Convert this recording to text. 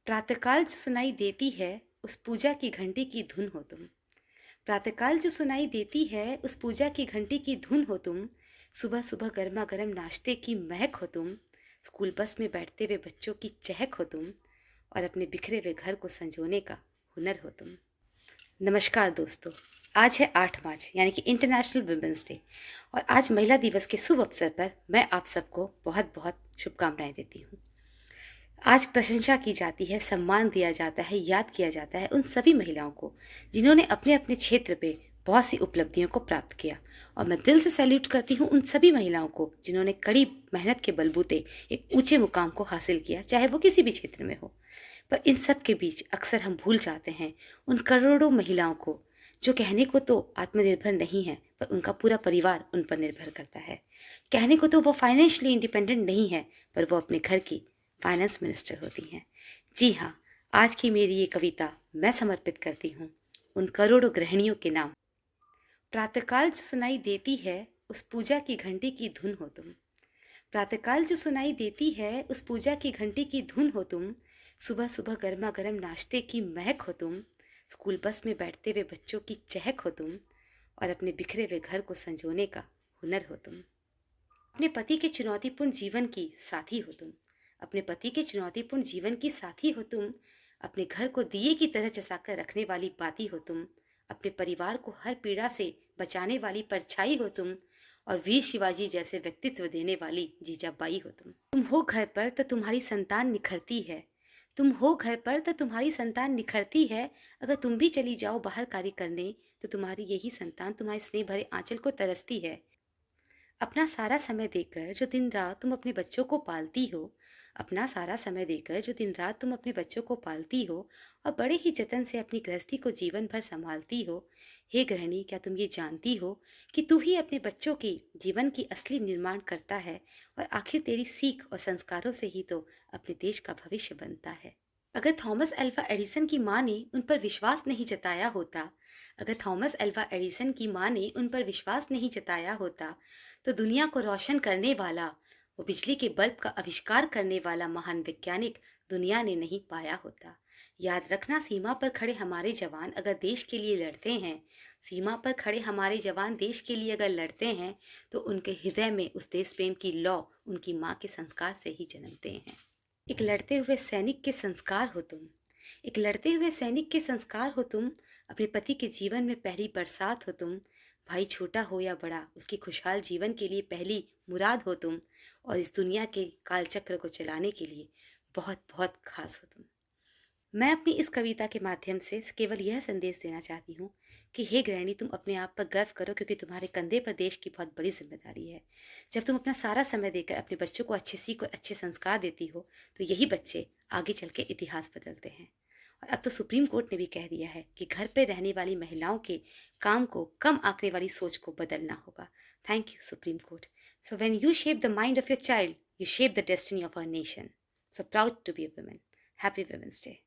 प्रातःकाल जो सुनाई देती है उस पूजा की घंटी की धुन हो तुम। प्रातःकाल जो सुनाई देती है उस पूजा की घंटी की धुन हो तुम। सुबह सुबह गर्मा गर्म नाश्ते की महक हो तुम। स्कूल बस में बैठते हुए बच्चों की चहक हो तुम। और अपने बिखरे हुए घर को संजोने का हुनर हो तुम। नमस्कार दोस्तों, आज है 8 मार्च यानी कि इंटरनेशनल वुमेंस डे। और आज महिला दिवस के शुभ अवसर पर मैं आप सबको बहुत बहुत शुभकामनाएं देती हूँ। आज प्रशंसा की जाती है, सम्मान दिया जाता है, याद किया जाता है उन सभी महिलाओं को जिन्होंने अपने अपने क्षेत्र पे बहुत सी उपलब्धियों को प्राप्त किया। और मैं दिल से सैल्यूट करती हूँ उन सभी महिलाओं को जिन्होंने कड़ी मेहनत के बलबूते एक ऊंचे मुकाम को हासिल किया, चाहे वो किसी भी क्षेत्र में हो। पर इन सब के बीच अक्सर हम भूल जाते हैं उन करोड़ों महिलाओं को जो कहने को तो आत्मनिर्भर नहीं है, पर उनका पूरा परिवार उन पर निर्भर करता है। कहने को तो वो फाइनेंशियली इंडिपेंडेंट नहीं है, पर वो अपने घर की फाइनेंस मिनिस्टर होती हैं। जी हाँ, आज की मेरी ये कविता मैं समर्पित करती हूँ उन करोड़ों गृहिणियों के नाम। प्रातःकाल जो सुनाई देती है उस पूजा की घंटी की धुन हो तुम। प्रातःकाल जो सुनाई देती है उस पूजा की घंटी की धुन हो तुम। सुबह सुबह गर्मा गर्म नाश्ते की महक हो तुम। स्कूल बस में बैठते हुए बच्चों की चहक हो तुम। और अपने बिखरे हुए घर को संजोने का हुनर हो तुम। अपने पति के चुनौतीपूर्ण जीवन की साथी हो तुम। अपने पति के चुनौतीपूर्ण जीवन की साथी हो तुम। अपने घर को दिए की तरह चसाकर रखने वाली बाती हो तुम। अपने परिवार को हर पीड़ा से बचाने वाली परछाई हो तुम। और वीर शिवाजी जैसे व्यक्तित्व देने वाली जीजाबाई हो तुम हो घर पर तो तुम्हारी संतान निखरती है। तुम हो घर पर तो तुम्हारी संतान निखरती है। अगर तुम भी चली जाओ बाहर कार्य करने तो तुम्हारी यही संतान तुम्हारे स्नेह भरे आंचल को तरसती है। अपना सारा समय देकर जो दिन रात तुम अपने बच्चों को पालती हो, अपना सारा समय देकर जो दिन रात तुम अपने बच्चों को पालती हो और बड़े ही जतन से अपनी गृहस्थी को जीवन भर संभालती हो, हे गृहिणी, क्या तुम ये जानती हो कि तू ही अपने बच्चों की जीवन की असली निर्माण करता है। और आखिर तेरी सीख और संस्कारों से ही तो अपने देश का भविष्य बनता है। अगर थॉमस अल्वा एडिसन की माँ ने उन पर विश्वास नहीं जताया होता, अगर थॉमस अल्वा एडिसन की माँ ने उन पर विश्वास नहीं जताया होता, तो दुनिया को रोशन करने वाला, वो बिजली के बल्ब का आविष्कार करने वाला महान वैज्ञानिक दुनिया ने नहीं पाया होता। याद रखना, सीमा पर खड़े हमारे जवान अगर देश के लिए लड़ते हैं, सीमा पर खड़े हमारे जवान देश के लिए अगर लड़ते हैं, तो उनके हृदय में उस देश प्रेम की लौ उनकी माँ के संस्कार से ही जन्मते हैं। एक लड़ते हुए सैनिक के संस्कार हो तुम। एक लड़ते हुए सैनिक के संस्कार हो तुम। अपने पति के जीवन में पहली बरसात हो तुम। भाई छोटा हो या बड़ा, उसके खुशहाल जीवन के लिए पहली मुराद हो तुम। और इस दुनिया के कालचक्र को चलाने के लिए बहुत बहुत खास हो तुम। मैं अपनी इस कविता के माध्यम से केवल यह संदेश देना चाहती हूँ कि हे गृहिणी, तुम अपने आप पर गर्व करो, क्योंकि तुम्हारे कंधे पर देश की बहुत बड़ी जिम्मेदारी है। जब तुम अपना सारा समय देकर अपने बच्चों को अच्छी सीख और अच्छे संस्कार देती हो, तो यही बच्चे आगे चल के इतिहास बदलते हैं। और अब तो सुप्रीम कोर्ट ने भी कह दिया है कि घर पर रहने वाली महिलाओं के काम को कम आंकने वाली सोच को बदलना होगा। Thank you supreme court. So when you shape the mind of your child, you shape the destiny of our nation. So proud to be a women. Happy women's day.